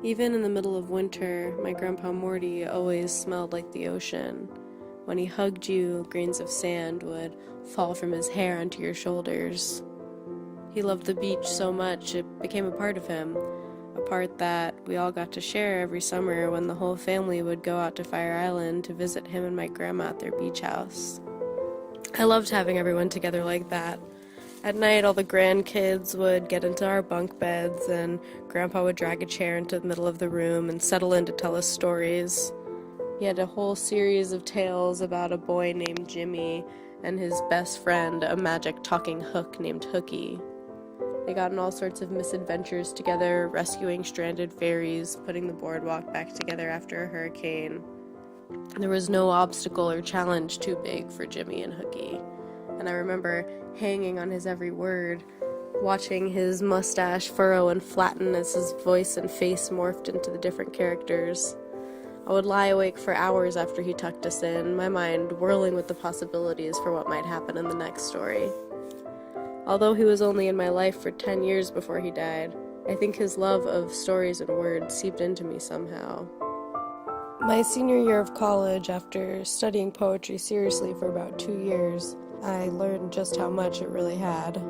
Even in the middle of winter, my Grandpa Morty always smelled like the ocean. When he hugged you, grains of sand would fall from his hair onto your shoulders. He loved the beach so much it became a part of him, a part that we all got to share every summer when the whole family would go out to Fire Island to visit him and my grandma at their beach house. I loved having everyone together like that. At night, all the grandkids would get into our bunk beds, and Grandpa would drag a chair into the middle of the room and settle in to tell us stories. He had a whole series of tales about a boy named Jimmy and his best friend, a magic talking hook named Hooky. They got in all sorts of misadventures together, rescuing stranded fairies, putting the boardwalk back together after a hurricane. There was no obstacle or challenge too big for Jimmy and Hooky. And I remember hanging on his every word, watching his mustache furrow and flatten as his voice and face morphed into the different characters. I would lie awake for hours after he tucked us in, my mind whirling with the possibilities for what might happen in the next story. Although he was only in my life for 10 years before he died, I think his love of stories and words seeped into me somehow. My senior year of college, after studying poetry seriously for about 2 years, I learned just how much it really had.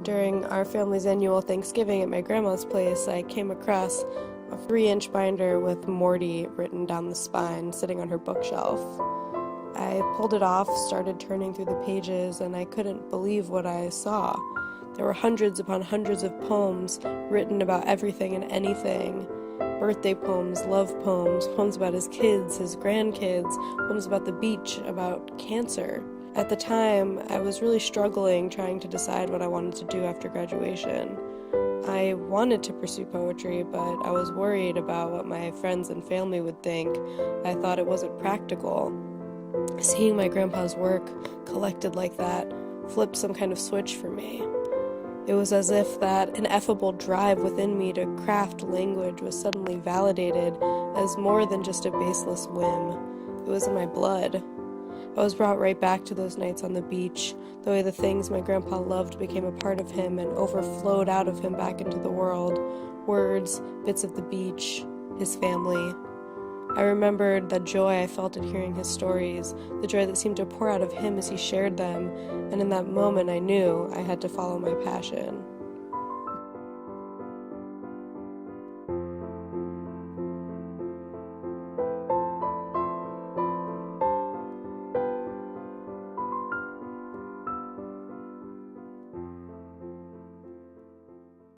During our family's annual Thanksgiving at my grandma's place, I came across a 3-inch binder with Morty written down the spine sitting on her bookshelf. I pulled it off, started turning through the pages, and I couldn't believe what I saw. There were hundreds upon hundreds of poems written about everything and anything. Birthday poems, love poems, poems about his kids, his grandkids, poems about the beach, about cancer. At the time, I was really struggling trying to decide what I wanted to do after graduation. I wanted to pursue poetry, but I was worried about what my friends and family would think. I thought it wasn't practical. Seeing my grandpa's work collected like that flipped some kind of switch for me. It was as if that ineffable drive within me to craft language was suddenly validated as more than just a baseless whim. It was in my blood. I was brought right back to those nights on the beach, the way the things my grandpa loved became a part of him and overflowed out of him back into the world. Words, bits of the beach, his family. I remembered the joy I felt at hearing his stories, the joy that seemed to pour out of him as he shared them, and in that moment I knew I had to follow my passion.